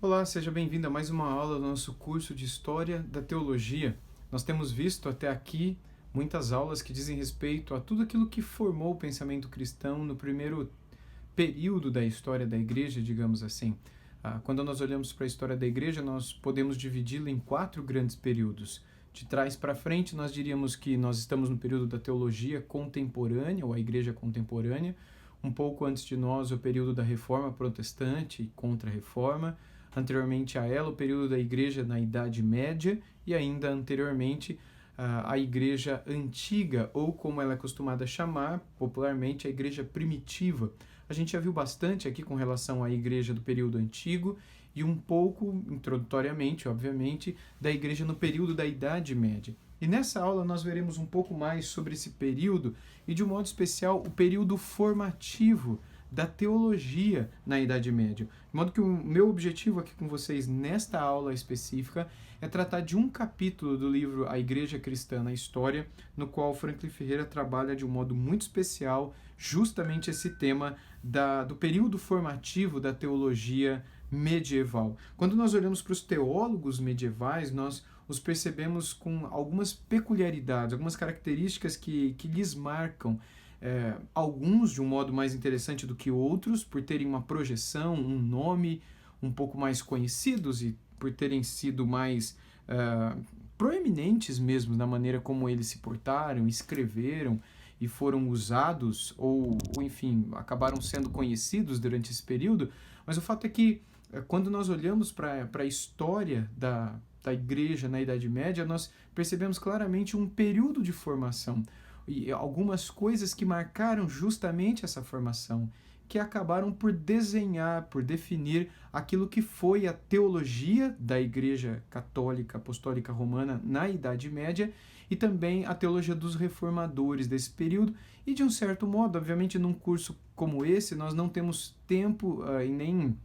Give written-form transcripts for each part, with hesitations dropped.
Olá, seja bem-vindo a mais uma aula do nosso curso de História da Teologia. Nós temos visto até aqui muitas aulas que dizem respeito a tudo aquilo que formou o pensamento cristão no primeiro período da história da igreja, digamos assim. Quando nós olhamos para a história da igreja, nós podemos dividi-la em 4 grandes períodos. De trás para frente, nós diríamos que nós estamos no período da teologia contemporânea, ou a igreja contemporânea. Um pouco antes de nós, o período da reforma protestante e contra-reforma. Anteriormente a ela, o período da igreja na Idade Média e ainda anteriormente a igreja antiga, ou como ela é acostumada a chamar popularmente, a igreja primitiva. A gente já viu bastante aqui com relação à igreja do período antigo e um pouco, introdutoriamente, obviamente, da igreja no período da Idade Média. E nessa aula nós veremos um pouco mais sobre esse período e, de um modo especial, o período formativo da teologia na Idade Média. De modo que o meu objetivo aqui com vocês nesta aula específica é tratar de um capítulo do livro A Igreja Cristã na História, no qual Franklin Ferreira trabalha de um modo muito especial justamente esse tema do período formativo da teologia medieval. Quando nós olhamos para os teólogos medievais, nós os percebemos com algumas peculiaridades, algumas características que lhes marcam. Alguns de um modo mais interessante do que outros, por terem uma projeção, um nome um pouco mais conhecidos e por terem sido mais proeminentes mesmo na maneira como eles se portaram, escreveram e foram usados, ou enfim, acabaram sendo conhecidos durante esse período. Mas o fato é que quando nós olhamos para a história da igreja na Idade Média, nós percebemos claramente um período de formação e algumas coisas que marcaram justamente essa formação, que acabaram por desenhar, por definir aquilo que foi a teologia da Igreja Católica Apostólica Romana na Idade Média e também a teologia dos reformadores desse período. E de um certo modo, obviamente, num curso como esse, nós não temos tempo e nem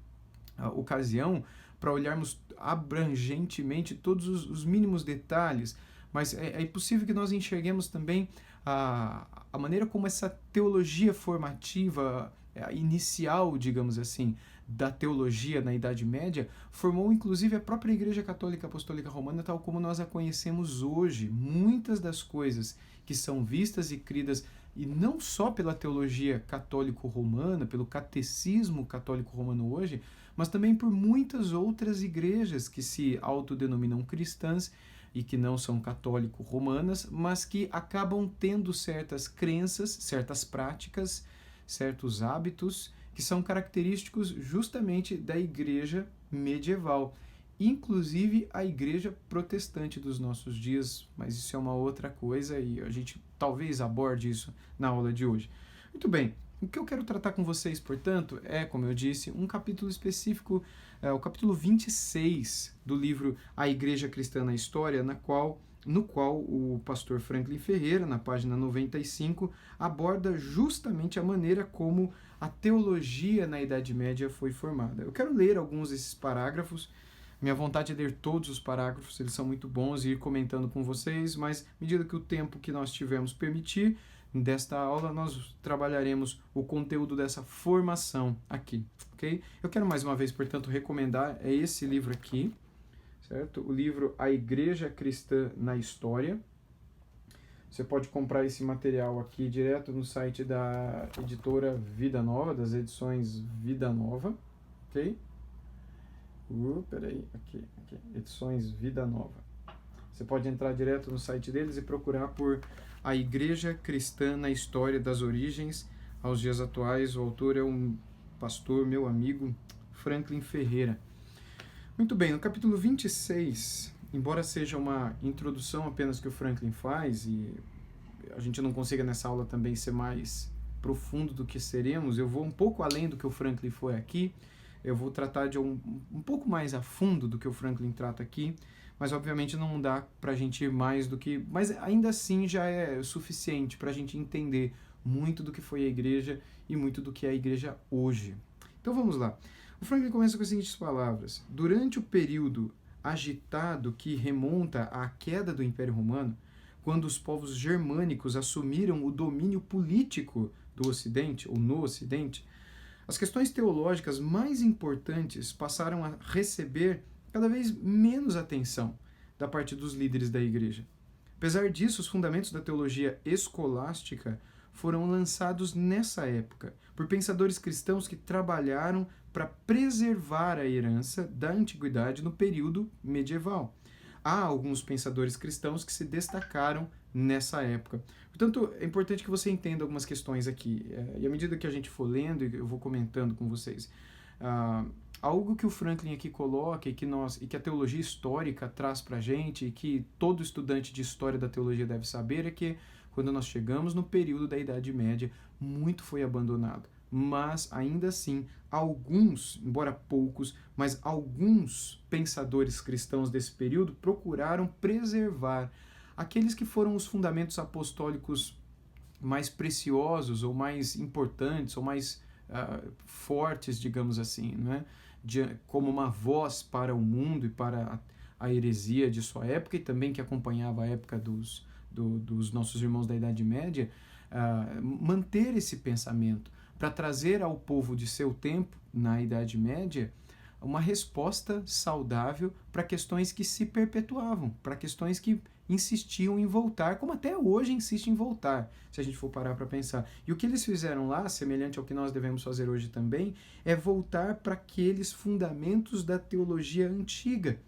ocasião para olharmos abrangentemente todos os mínimos detalhes, mas é possível que nós enxerguemos também a maneira como essa teologia formativa, inicial, digamos assim, da teologia na Idade Média, formou inclusive a própria Igreja Católica Apostólica Romana, tal como nós a conhecemos hoje. Muitas das coisas que são vistas e cridas, e não só pela teologia católico-romana, pelo catecismo católico-romano hoje, mas também por muitas outras igrejas que se autodenominam cristãs e que não são católico-romanas, mas que acabam tendo certas crenças, certas práticas, certos hábitos que são característicos justamente da igreja medieval, inclusive a igreja protestante dos nossos dias, mas isso é uma outra coisa e a gente talvez aborde isso na aula de hoje. Muito bem, o que eu quero tratar com vocês, portanto, é, como eu disse, um capítulo específico, o capítulo 26 do livro A Igreja Cristã na História, no qual o pastor Franklin Ferreira, na página 95, aborda justamente a maneira como a teologia na Idade Média foi formada. Eu quero ler alguns desses parágrafos. Minha vontade é ler todos os parágrafos, eles são muito bons, e ir comentando com vocês, mas à medida que o tempo que nós tivermos permitir, desta aula nós trabalharemos o conteúdo dessa formação aqui, ok? Eu quero mais uma vez, portanto, recomendar esse livro aqui, certo? O livro A Igreja Cristã na História. Você pode comprar esse material aqui direto no site da editora Vida Nova, das edições Vida Nova, ok? Peraí, aqui, edições Vida Nova. Você pode entrar direto no site deles e procurar por A Igreja Cristã na História das Origens aos Dias Atuais. O autor é um pastor, meu amigo, Franklin Ferreira. Muito bem, no capítulo 26, embora seja uma introdução apenas que o Franklin faz, e a gente não consiga nessa aula também ser mais profundo do que seremos, eu vou um pouco além do que o Franklin foi aqui, eu vou tratar de um pouco mais a fundo do que o Franklin trata aqui, mas obviamente não dá para a gente ir mais do que... Mas ainda assim já é suficiente para a gente entender muito do que foi a igreja e muito do que é a igreja hoje. Então vamos lá. O Franklin começa com as seguintes palavras. Durante o período agitado que remonta à queda do Império Romano, quando os povos germânicos assumiram o domínio político do Ocidente, ou no Ocidente, As questões teológicas mais importantes passaram a receber cada vez menos atenção da parte dos líderes da igreja. Apesar disso, os fundamentos da teologia escolástica foram lançados nessa época por pensadores cristãos que trabalharam para preservar a herança da antiguidade no período medieval. Há alguns pensadores cristãos que se destacaram nessa época. Portanto, é importante que você entenda algumas questões aqui. E à medida que a gente for lendo, eu vou comentando com vocês. Algo que o Franklin aqui coloca e que a teologia histórica traz para a gente e que todo estudante de história da teologia deve saber é que quando nós chegamos no período da Idade Média, muito foi abandonado. Mas, ainda assim, alguns, embora poucos, mas alguns pensadores cristãos desse período procuraram preservar aqueles que foram os fundamentos apostólicos mais preciosos, ou mais importantes, ou mais fortes, digamos assim, né? Como uma voz para o mundo e para a heresia de sua época, e também que acompanhava a época dos nossos irmãos da Idade Média, manter esse pensamento para trazer ao povo de seu tempo, na Idade Média, uma resposta saudável para questões que se perpetuavam, para questões que insistiam em voltar, como até hoje insistem em voltar, se a gente for parar para pensar. E o que eles fizeram lá, semelhante ao que nós devemos fazer hoje também, é voltar para aqueles fundamentos da teologia antiga.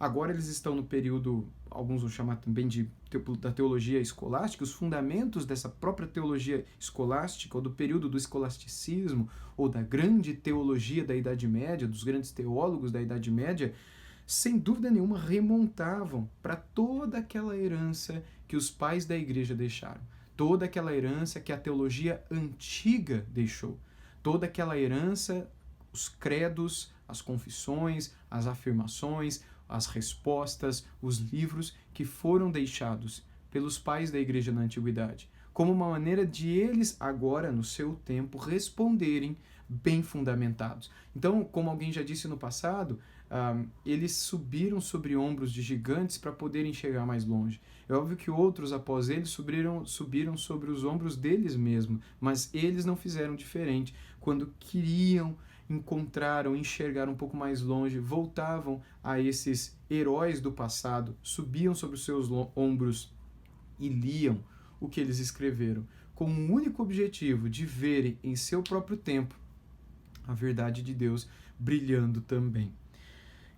Agora eles estão no período, alguns vão chamar também da teologia escolástica, os fundamentos dessa própria teologia escolástica, ou do período do escolasticismo, ou da grande teologia da Idade Média, dos grandes teólogos da Idade Média, sem dúvida nenhuma remontavam para toda aquela herança que os pais da igreja deixaram, toda aquela herança que a teologia antiga deixou, toda aquela herança, os credos, as confissões, as afirmações, as respostas, os livros que foram deixados pelos pais da igreja na antiguidade, como uma maneira de eles agora, no seu tempo, responderem bem fundamentados. Então, como alguém já disse no passado, eles subiram sobre ombros de gigantes para poderem chegar mais longe. É óbvio que outros, após eles, subiram sobre os ombros deles mesmos, mas eles não fizeram diferente. Quando queriam encontrar ou enxergar um pouco mais longe, voltavam a esses heróis do passado, subiam sobre os seus ombros e liam o que eles escreveram, com o único objetivo de verem em seu próprio tempo a verdade de Deus brilhando também.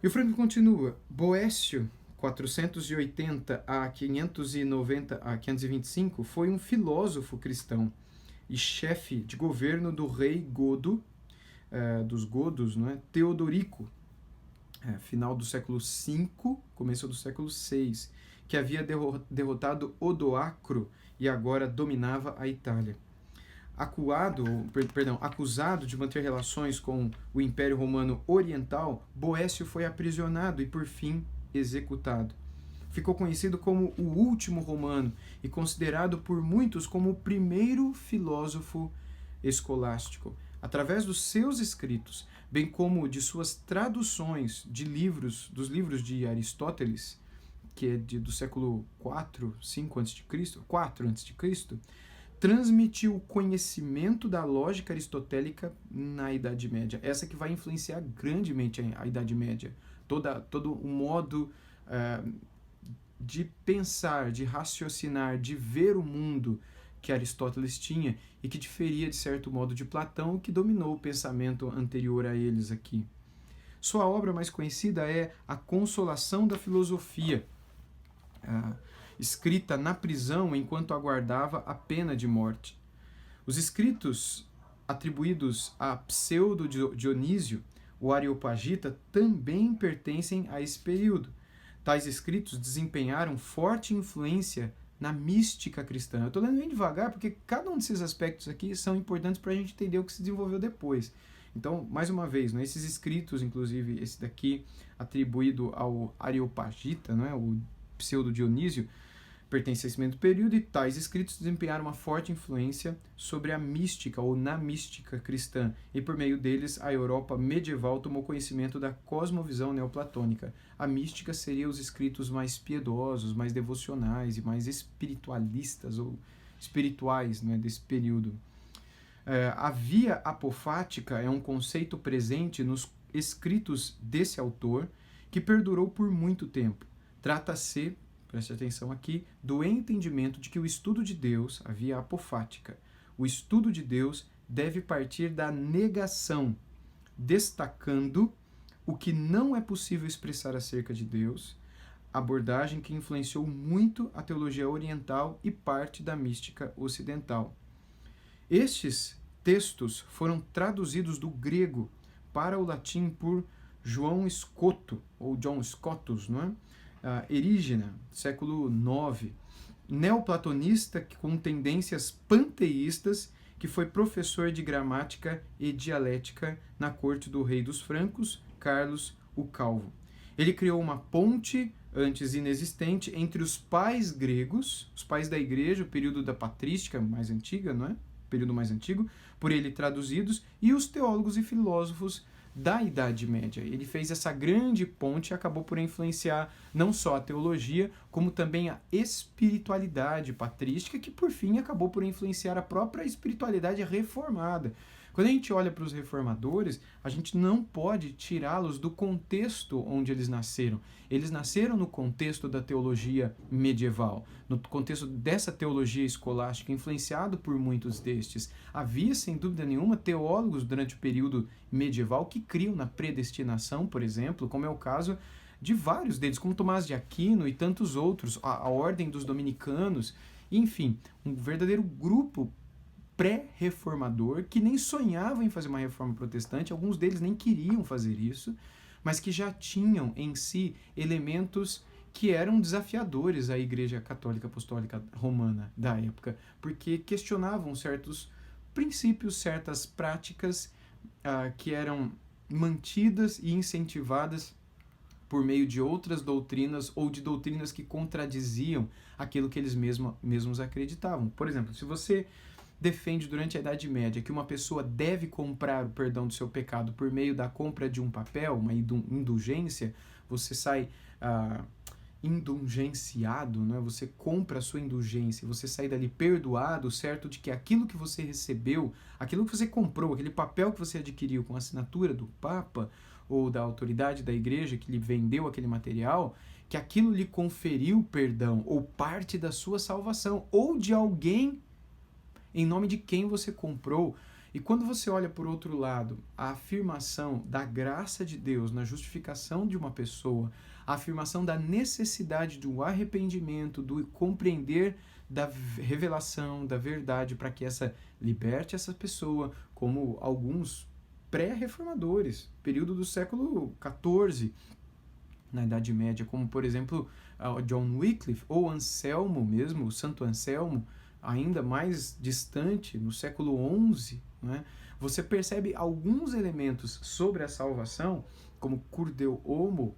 E o Franklin continua: Boécio, 480 a 590 a 525, foi um filósofo cristão e chefe de governo do rei Godo, dos Godos, né, Teodorico, final do século V, começo do século VI, que havia derrotado Odoacro e agora dominava a Itália. Acusado de manter relações com o Império Romano Oriental, Boécio foi aprisionado e, por fim, executado. Ficou conhecido como o último romano e considerado por muitos como o primeiro filósofo escolástico. Através dos seus escritos, bem como de suas traduções de dos livros de Aristóteles, que é do século IV, 5 a.C., 4 a.C., transmitiu o conhecimento da lógica aristotélica na Idade Média. Essa que vai influenciar grandemente a Idade Média. Todo o modo de pensar, de raciocinar, de ver o mundo que Aristóteles tinha e que diferia, de certo modo, de Platão, que dominou o pensamento anterior a eles aqui. Sua obra mais conhecida é A Consolação da Filosofia, escrita na prisão enquanto aguardava a pena de morte. Os escritos atribuídos a Pseudo-Dionísio, o Areopagita, também pertencem a esse período. Tais escritos desempenharam forte influência na mística cristã. Eu estou lendo bem devagar porque cada um desses aspectos aqui são importantes para a gente entender o que se desenvolveu depois. Então, mais uma vez, né, esses escritos, inclusive esse daqui atribuído ao Areopagita, não é, o Pseudo-Dionísio, pertence a esse mesmo período, e tais escritos desempenharam uma forte influência sobre a mística ou na mística cristã, e por meio deles a Europa medieval tomou conhecimento da cosmovisão neoplatônica. A mística seria os escritos mais piedosos, mais devocionais e mais espiritualistas ou espirituais, né, desse período. A via apofática é um conceito presente nos escritos desse autor que perdurou por muito tempo. Trata-se, preste atenção aqui, do entendimento de que o estudo de Deus, a via apofática, o estudo de Deus deve partir da negação, destacando o que não é possível expressar acerca de Deus, abordagem que influenciou muito a teologia oriental e parte da mística ocidental. Estes textos foram traduzidos do grego para o latim por João Scoto, ou John Scotus, não é? Erígena, século IX, neoplatonista com tendências panteístas, que foi professor de gramática e dialética na corte do rei dos francos, Carlos o Calvo. Ele criou uma ponte, antes inexistente, entre os pais gregos, os pais da igreja, o período da patrística mais antiga, não é? Período mais antigo, por ele traduzidos, e os teólogos e filósofos da Idade Média. Ele fez essa grande ponte e acabou por influenciar não só a teologia, como também a espiritualidade patrística, que por fim acabou por influenciar a própria espiritualidade reformada. Quando a gente olha para os reformadores, a gente não pode tirá-los do contexto onde eles nasceram. Eles nasceram no contexto da teologia medieval, no contexto dessa teologia escolástica, influenciado por muitos destes. Havia, sem dúvida nenhuma, teólogos durante o período medieval que criam na predestinação, por exemplo, como é o caso de vários deles, como Tomás de Aquino e tantos outros, a Ordem dos Dominicanos, enfim, um verdadeiro grupo pré-reformador, que nem sonhavam em fazer uma reforma protestante, alguns deles nem queriam fazer isso, mas que já tinham em si elementos que eram desafiadores à Igreja Católica Apostólica Romana da época, porque questionavam certos princípios, certas práticas que eram mantidas e incentivadas por meio de outras doutrinas ou de doutrinas que contradiziam aquilo que eles mesmos acreditavam. Por exemplo, se você defende durante a Idade Média que uma pessoa deve comprar o perdão do seu pecado por meio da compra de um papel, uma indulgência, você sai indulgenciado, né? Você compra a sua indulgência, você sai dali perdoado, certo de que aquilo que você recebeu, aquilo que você comprou, aquele papel que você adquiriu com a assinatura do Papa ou da autoridade da igreja que lhe vendeu aquele material, que aquilo lhe conferiu perdão ou parte da sua salvação ou de alguém em nome de quem você comprou. E quando você olha por outro lado, a afirmação da graça de Deus na justificação de uma pessoa, a afirmação da necessidade do arrependimento, do compreender da revelação, da verdade, para que essa liberte essa pessoa, como alguns pré-reformadores, período do século XIV, na Idade Média, como por exemplo John Wycliffe, ou Anselmo mesmo, o Santo Anselmo, ainda mais distante, no século XI, né? Você percebe alguns elementos sobre a salvação, como cur Deo homo,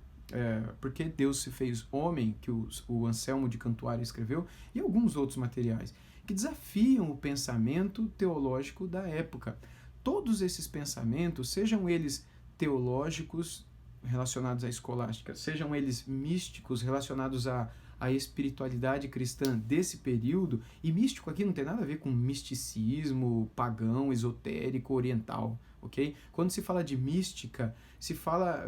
porque Deus se fez homem, que o Anselmo de Cantuária escreveu, e alguns outros materiais, que desafiam o pensamento teológico da época. Todos esses pensamentos, sejam eles teológicos relacionados à escolástica, sejam eles místicos relacionados à espiritualidade cristã desse período, e místico aqui não tem nada a ver com misticismo pagão, esotérico, oriental, ok? Quando se fala de mística, se fala,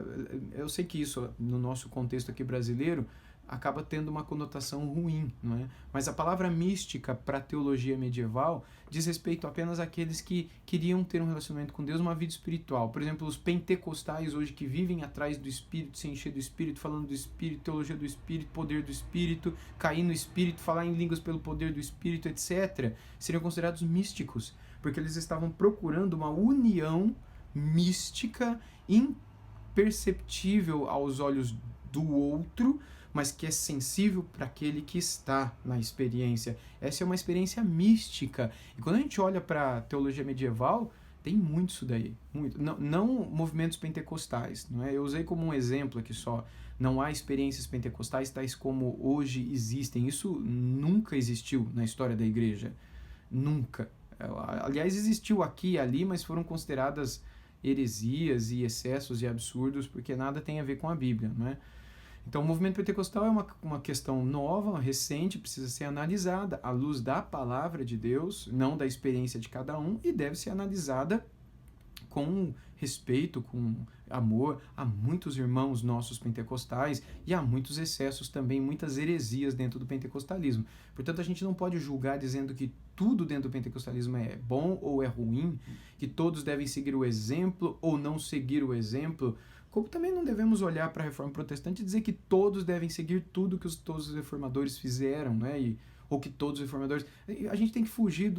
eu sei que isso no nosso contexto aqui brasileiro acaba tendo uma conotação ruim, não é? Mas a palavra mística para a teologia medieval diz respeito apenas àqueles que queriam ter um relacionamento com Deus, uma vida espiritual. Por exemplo, os pentecostais hoje que vivem atrás do Espírito, se encher do Espírito, falando do Espírito, teologia do Espírito, poder do Espírito, cair no Espírito, falar em línguas pelo poder do Espírito, etc., seriam considerados místicos, porque eles estavam procurando uma união mística imperceptível aos olhos do outro, mas que é sensível para aquele que está na experiência. Essa é uma experiência mística. E quando a gente olha para a teologia medieval, tem muito isso daí. Muito. Não movimentos pentecostais. Não é? Eu usei como um exemplo aqui só. Não há experiências pentecostais tais como hoje existem. Isso nunca existiu na história da igreja. Nunca. Aliás, existiu aqui e ali, mas foram consideradas heresias e excessos e absurdos, porque nada tem a ver com a Bíblia, não é? Então, o movimento pentecostal é uma questão nova, recente, precisa ser analisada à luz da palavra de Deus, não da experiência de cada um, e deve ser analisada com respeito, com amor. Há muitos irmãos nossos pentecostais e há muitos excessos também, muitas heresias dentro do pentecostalismo. Portanto, a gente não pode julgar dizendo que tudo dentro do pentecostalismo é bom ou é ruim, que todos devem seguir o exemplo ou não seguir o exemplo, como também não devemos olhar para a reforma protestante e dizer que todos devem seguir tudo que todos os reformadores fizeram, né? Ou que todos os reformadores... A gente tem que fugir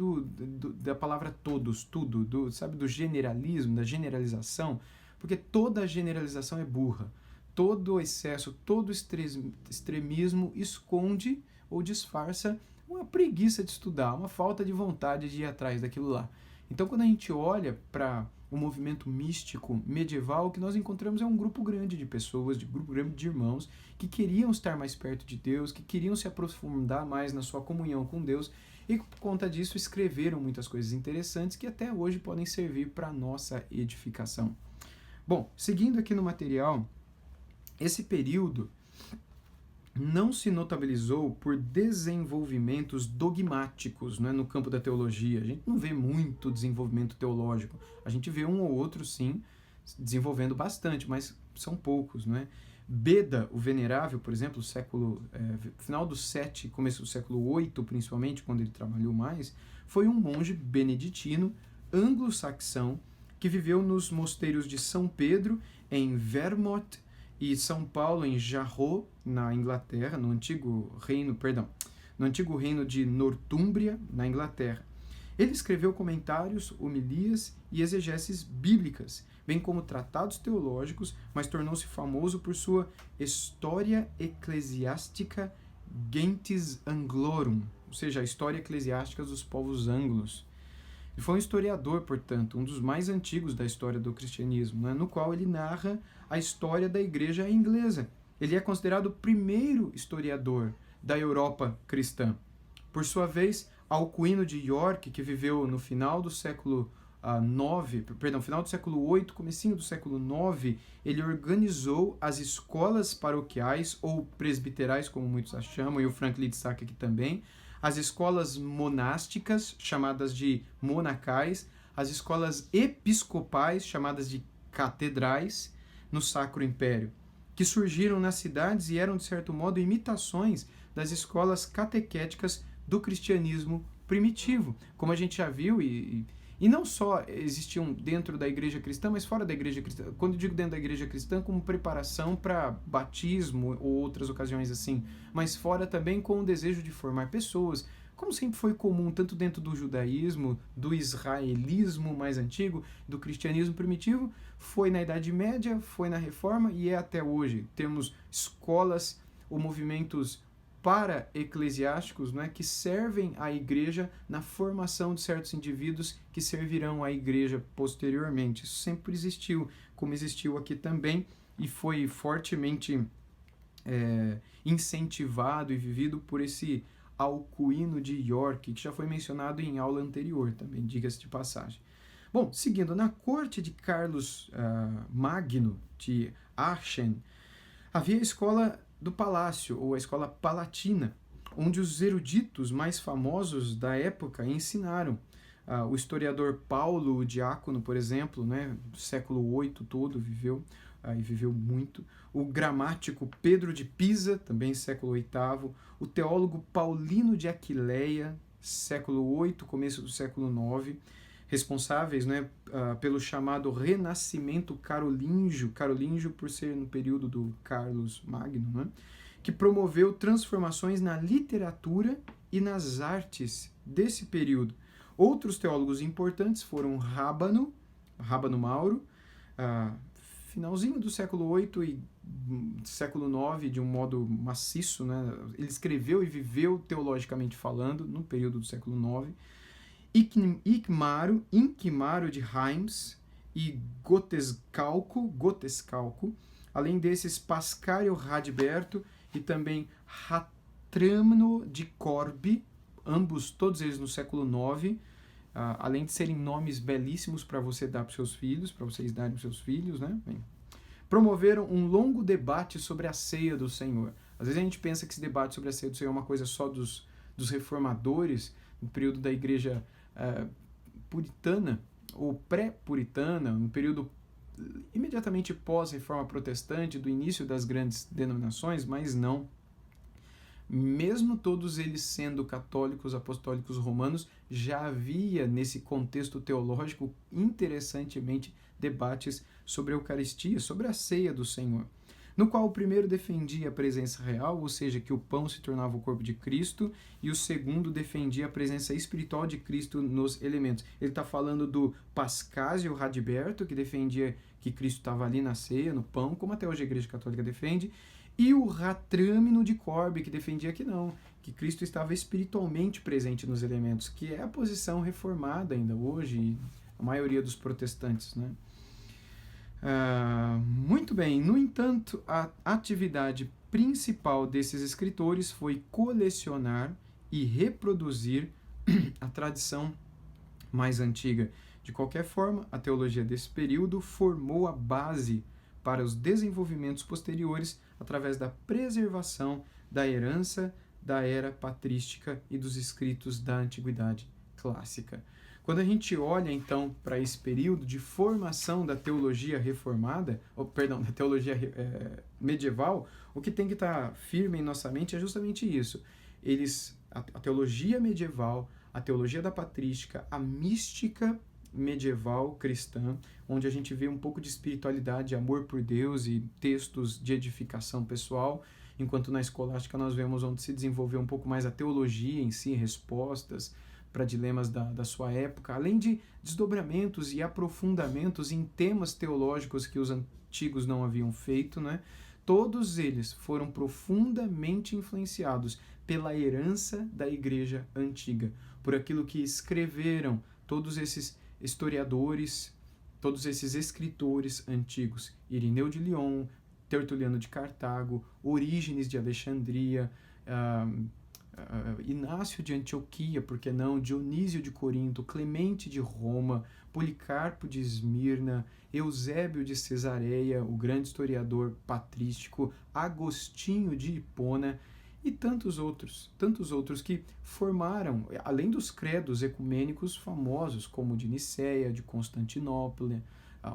da palavra todos, tudo, sabe, do generalismo, da generalização, porque toda generalização é burra. Todo excesso, todo extremismo esconde ou disfarça uma preguiça de estudar, uma falta de vontade de ir atrás daquilo lá. Então, quando a gente olha para o movimento místico medieval, o que nós encontramos é um grupo grande de pessoas, um grupo grande de irmãos que queriam estar mais perto de Deus, que queriam se aprofundar mais na sua comunhão com Deus e, por conta disso, escreveram muitas coisas interessantes que até hoje podem servir para a nossa edificação. Bom, seguindo aqui no material, esse período não se notabilizou por desenvolvimentos dogmáticos, né, no campo da teologia. A gente não vê muito desenvolvimento teológico. A gente vê um ou outro, sim, desenvolvendo bastante, mas são poucos, né? Beda, o Venerável, por exemplo, final do 7, começo do século 8, principalmente, quando ele trabalhou mais, foi um monge beneditino, anglo-saxão, que viveu nos mosteiros de São Pedro, em Vermont, e São Paulo, em Jarrow, na Inglaterra, no antigo reino de Nortúmbria, na Inglaterra. Ele escreveu comentários, homilias e exegeses bíblicas, bem como tratados teológicos, mas tornou-se famoso por sua Historia Ecclesiastica Gentis Anglorum, ou seja, a história eclesiástica dos povos anglos. Ele foi um historiador, portanto, um dos mais antigos da história do cristianismo, né, no qual ele narra a história da igreja inglesa. Ele é considerado o primeiro historiador da Europa cristã. Por sua vez, Alcuino de York, que viveu no final do século final do século 8, comecinho do século 9, ele organizou as escolas paroquiais, ou presbiterais, como muitos as chamam, e o Franklin destaca aqui também, as escolas monásticas, chamadas de monacais, as escolas episcopais, chamadas de catedrais, no Sacro Império, que surgiram nas cidades e eram, de certo modo, imitações das escolas catequéticas do cristianismo primitivo, como a gente já viu, e não só existiam dentro da igreja cristã, mas fora da igreja cristã. Quando eu digo dentro da igreja cristã, como preparação para batismo ou outras ocasiões assim, mas fora também com o desejo de formar pessoas, como sempre foi comum, tanto dentro do judaísmo, do israelismo mais antigo, do cristianismo primitivo, foi na Idade Média, foi na Reforma e é até hoje. Temos escolas ou movimentos para-eclesiásticos, né, que servem à igreja na formação de certos indivíduos que servirão à igreja posteriormente. Isso sempre existiu, como existiu aqui também, e foi fortemente incentivado e vivido por esse Alcuino de York, que já foi mencionado em aula anterior também, diga-se de passagem. Bom, seguindo, na corte de Carlos Magno de Aachen, havia a escola do Palácio, ou a escola palatina, onde os eruditos mais famosos da época ensinaram. O historiador Paulo, o Diácono, por exemplo, né, do século 8 todo viveu, e viveu muito. O gramático Pedro de Pisa, também século 8º. O teólogo Paulino de Aquileia, século 8, começo do século 9, responsáveis, né, pelo chamado Renascimento Carolíngio por ser no período do Carlos Magno, né, que promoveu transformações na literatura e nas artes desse período. Outros teólogos importantes foram Rábano Mauro, finalzinho do século 8 e século 9, de um modo maciço, né, ele escreveu e viveu teologicamente falando no período do século 9. Inquimaro de Reims e Gotescalco, além desses Pascário Radberto e também Ratramno de Corbi, todos eles no século 9, além de serem nomes belíssimos para você dar para seus filhos, para vocês darem para seus filhos, né? Bem, promoveram um longo debate sobre a ceia do Senhor. Às vezes a gente pensa que esse debate sobre a ceia do Senhor é uma coisa só dos reformadores, no período da igreja puritana, ou pré-puritana, no período imediatamente pós-reforma protestante, do início das grandes denominações, mas não. Mesmo todos eles sendo católicos, apostólicos romanos, já havia nesse contexto teológico, interessantemente, debates sobre a Eucaristia, sobre a ceia do Senhor, no qual o primeiro defendia a presença real, ou seja, que o pão se tornava o corpo de Cristo, e o segundo defendia a presença espiritual de Cristo nos elementos. Ele está falando do Pascasio Radberto, que defendia que Cristo estava ali na ceia, no pão, como até hoje a Igreja Católica defende, e o Ratramino de Corbe, que defendia que não, que Cristo estava espiritualmente presente nos elementos, que é a posição reformada ainda hoje, e a maioria dos protestantes, né? Muito bem, no entanto, a atividade principal desses escritores foi colecionar e reproduzir a tradição mais antiga. De qualquer forma, a teologia desse período formou a base para os desenvolvimentos posteriores através da preservação da herança da era patrística e dos escritos da Antiguidade Clássica. Quando a gente olha, então, para esse período de formação da teologia reformada, da teologia medieval, o que tem que estar firme em nossa mente é justamente isso. A teologia medieval, a teologia da patrística, a mística medieval cristã, onde a gente vê um pouco de espiritualidade, amor por Deus e textos de edificação pessoal, enquanto na escolástica nós vemos onde se desenvolveu um pouco mais a teologia em si, respostas para dilemas da sua época, além de desdobramentos e aprofundamentos em temas teológicos que os antigos não haviam feito, né? Todos eles foram profundamente influenciados pela herança da igreja antiga, por aquilo que escreveram todos esses historiadores, todos esses escritores antigos, Irineu de Lyon, Tertuliano de Cartago, Orígenes de Alexandria, Inácio de Antioquia, por que não, Dionísio de Corinto, Clemente de Roma, Policarpo de Esmirna, Eusébio de Cesareia, o grande historiador patrístico, Agostinho de Hipona e tantos outros que formaram, além dos credos ecumênicos famosos, como o de Nicéia, de Constantinopla,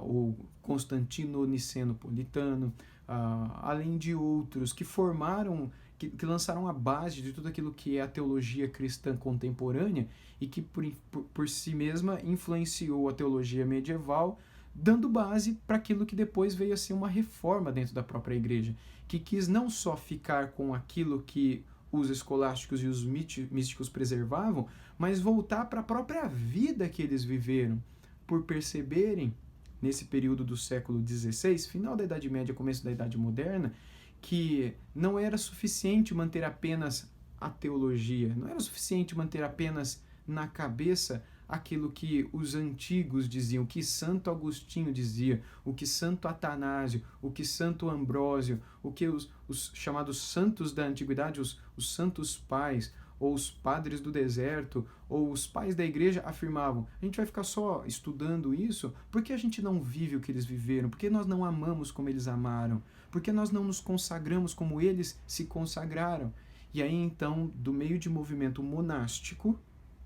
o Constantino Niceno-Politano, além de outros que formaram, que lançaram a base de tudo aquilo que é a teologia cristã contemporânea e que por si mesma influenciou a teologia medieval, dando base para aquilo que depois veio a ser uma reforma dentro da própria igreja, que quis não só ficar com aquilo que os escolásticos e os místicos preservavam, mas voltar para a própria vida que eles viveram, por perceberem, nesse período do século XVI, final da Idade Média, começo da Idade Moderna, que não era suficiente manter apenas a teologia, não era suficiente manter apenas na cabeça aquilo que os antigos diziam, o que Santo Agostinho dizia, o que Santo Atanásio, o que Santo Ambrósio, o que os chamados santos da antiguidade, os santos pais, ou os padres do deserto, ou os pais da igreja afirmavam. A gente vai ficar só estudando isso porque a gente não vive o que eles viveram, porque nós não amamos como eles amaram, porque nós não nos consagramos como eles se consagraram. E aí então, do meio de movimento monástico,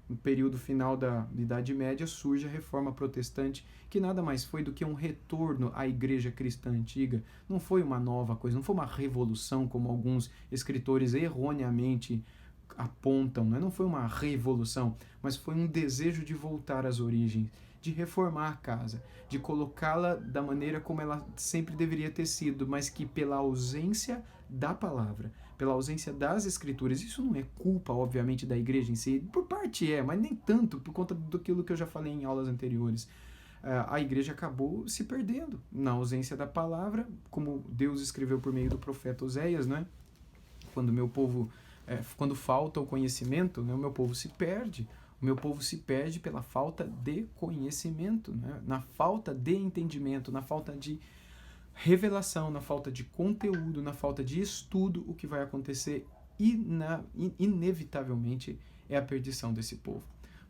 no período final da Idade Média, surge a Reforma Protestante, que nada mais foi do que um retorno à igreja cristã antiga. Não foi uma nova coisa, não foi uma revolução, como alguns escritores erroneamente apontam, né? Não foi uma revolução, mas foi um desejo de voltar às origens, de reformar a casa, de colocá-la da maneira como ela sempre deveria ter sido, mas que pela ausência da palavra, pela ausência das escrituras, isso não é culpa, obviamente, da igreja em si, por parte mas nem tanto, por conta daquilo que eu já falei em aulas anteriores. A igreja acabou se perdendo na ausência da palavra, como Deus escreveu por meio do profeta Oséias, né? Quando falta o conhecimento, né, o meu povo se perde. O meu povo se perde pela falta de conhecimento, né? Na falta de entendimento, na falta de revelação, na falta de conteúdo, na falta de estudo. O que vai acontecer inevitavelmente é a perdição desse povo.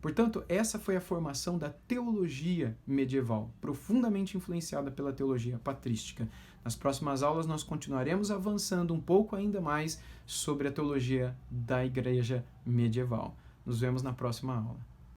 Portanto, essa foi a formação da teologia medieval, profundamente influenciada pela teologia patrística. Nas próximas aulas nós continuaremos avançando um pouco ainda mais sobre a teologia da igreja medieval. Nos vemos na próxima aula.